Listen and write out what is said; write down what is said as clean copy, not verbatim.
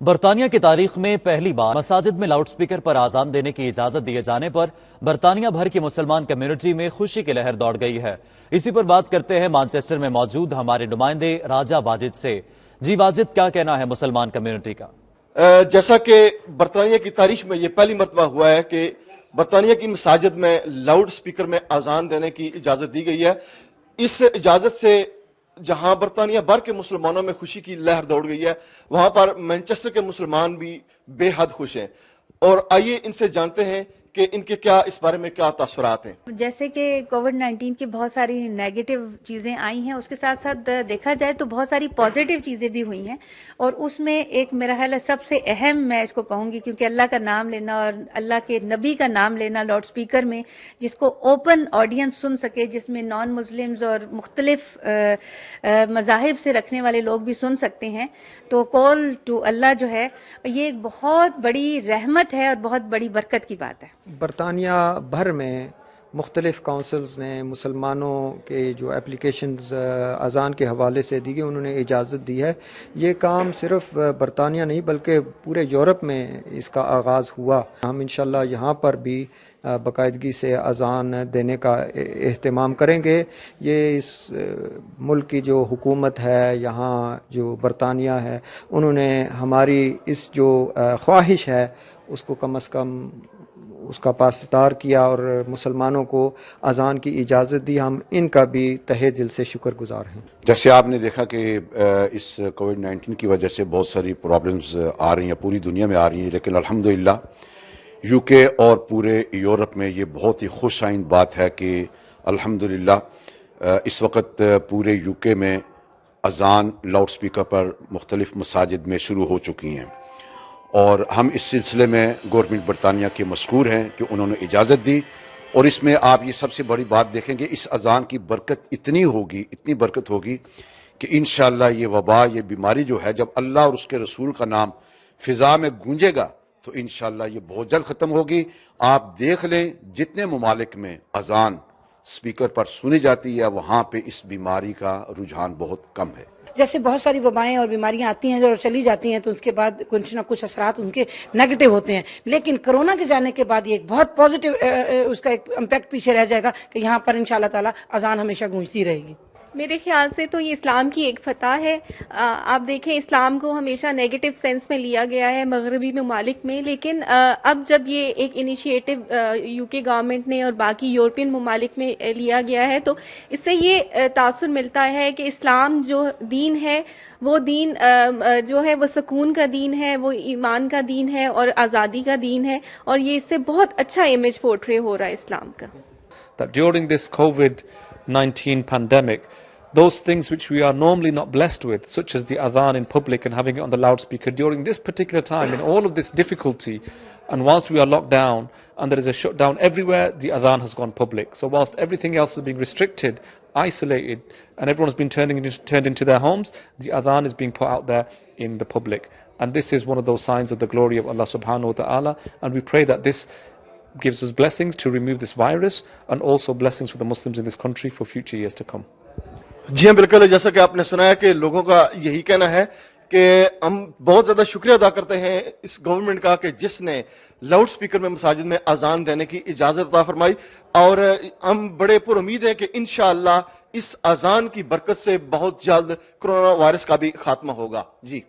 برطانیہ کی تاریخ میں پہلی بار مساجد میں لاؤڈ سپیکر پر اذان دینے کی اجازت دیے جانے پر برطانیہ بھر کی مسلمان کمیونٹی میں خوشی کی لہر دوڑ گئی ہے۔ اسی پر بات کرتے ہیں مانچسٹر میں موجود ہمارے نمائندے راجہ واجد سے۔ جی واجد، کیا کہنا ہے مسلمان کمیونٹی کا؟ جیسا کہ برطانیہ کی تاریخ میں یہ پہلی مرتبہ ہوا ہے کہ برطانیہ کی مساجد میں لاؤڈ سپیکر میں اذان دینے کی اجازت دی گئی ہے۔ اس اجازت سے جہاں برطانیہ بھر کے مسلمانوں میں خوشی کی لہر دوڑ گئی ہے، وہاں پر مانچسٹر کے مسلمان بھی بے حد خوش ہیں۔ اور آئیے ان سے جانتے ہیں کہ ان کے کیا اس بارے میں کیا تاثرات ہیں۔ جیسے کہ کووڈ-19 کی بہت ساری نیگیٹو چیزیں آئی ہیں، اس کے ساتھ ساتھ دیکھا جائے تو بہت ساری پازیٹیو چیزیں بھی ہوئی ہیں، اور اس میں ایک میرا خیال ہے سب سے اہم میں اس کو کہوں گی، کیونکہ اللہ کا نام لینا اور اللہ کے نبی کا نام لینا لاؤڈ سپیکر میں، جس کو اوپن آڈینس سن سکے، جس میں نان مسلمز اور مختلف مذاہب سے رکھنے والے لوگ بھی سن سکتے ہیں، تو کال ٹو اللہ جو ہے یہ ایک بہت بڑی رحمت ہے اور بہت بڑی برکت کی بات ہے۔ برطانیہ بھر میں مختلف کونسلز نے مسلمانوں کے جو اپلیکیشنز اذان کے حوالے سے دی گئی، انہوں نے اجازت دی ہے۔ یہ کام صرف برطانیہ نہیں بلکہ پورے یورپ میں اس کا آغاز ہوا۔ ہم انشاءاللہ یہاں پر بھی باقاعدگی سے اذان دینے کا اہتمام کریں گے۔ یہ اس ملک کی جو حکومت ہے، یہاں جو برطانیہ ہے، انہوں نے ہماری اس جو خواہش ہے اس کو کم از کم اس کا پاسدار کیا اور مسلمانوں کو اذان کی اجازت دی۔ ہم ان کا بھی تہہ دل سے شکر گزار ہیں۔ جیسے آپ نے دیکھا کہ اس کووڈ-19 کی وجہ سے بہت ساری پرابلمز آ رہی ہیں، پوری دنیا میں آ رہی ہیں، لیکن الحمدللہ یو کے اور پورے یورپ میں یہ بہت ہی خوش آئند بات ہے کہ الحمدللہ اس وقت پورے یو کے میں اذان لاؤڈ سپیکر پر مختلف مساجد میں شروع ہو چکی ہیں، اور ہم اس سلسلے میں گورنمنٹ برطانیہ کے مشکور ہیں کہ انہوں نے اجازت دی۔ اور اس میں آپ یہ سب سے بڑی بات دیکھیں گے، اس اذان کی برکت اتنی برکت ہوگی کہ انشاءاللہ یہ وبا، یہ بیماری جو ہے، جب اللہ اور اس کے رسول کا نام فضا میں گونجے گا تو انشاءاللہ یہ بہت جلد ختم ہوگی۔ آپ دیکھ لیں جتنے ممالک میں اذان سپیکر پر سنی جاتی ہے، وہاں پہ اس بیماری کا رجحان بہت کم ہے۔ جیسے بہت ساری وبائیں اور بیماریاں آتی ہیں اور چلی جاتی ہیں، تو اس کے بعد کچھ نہ کچھ اثرات ان کے نیگیٹو ہوتے ہیں، لیکن کرونا کے جانے کے بعد یہ ایک بہت پازیٹیو اس کا ایک امپیکٹ پیچھے رہ جائے گا کہ یہاں پر انشاءاللہ تعالی اذان ہمیشہ گونجتی رہے گی۔ میرے خیال سے تو یہ اسلام کی ایک فتح ہے۔ آپ دیکھیں اسلام کو ہمیشہ نیگیٹو سینس میں لیا گیا ہے مغربی ممالک میں، لیکن اب جب یہ ایک انیشیٹو یو کے گورنمنٹ نے اور باقی یورپین ممالک میں لیا گیا ہے، تو اس سے یہ تاثر ملتا ہے کہ اسلام جو دین ہے، وہ دین جو ہے وہ سکون کا دین ہے، وہ ایمان کا دین ہے اور آزادی کا دین ہے، اور یہ اس سے بہت اچھا امیج پورٹری ہو رہا ہے اسلام کا۔ That during this COVID-19 pandemic, those things which we are normally not blessed with, such as the adhan in public and having it on the loudspeaker, during this particular time, in all of this difficulty, and whilst we are locked down and there is a shutdown everywhere, the adhan has gone public. So whilst everything else is being restricted, isolated, and everyone has been turned into their homes, the adhan is being put out there in the public. And this is one of those signs of the glory of Allah subhanahu wa ta'ala, and we pray that this gives us blessings to remove this virus, and also blessings for the Muslims in this country for future years to come. جی ہاں بالکل، جیسا کہ آپ نے سنا ہے کہ لوگوں کا یہی کہنا ہے کہ ہم بہت زیادہ شکریہ ادا کرتے ہیں اس گورنمنٹ کا کہ جس نے لاؤڈ سپیکر میں مساجد میں اذان دینے کی اجازت عطا فرمائی، اور ہم بڑے پر امید ہیں کہ انشاءاللہ اس اذان کی برکت سے بہت جلد کرونا وائرس کا بھی خاتمہ ہوگا۔ جی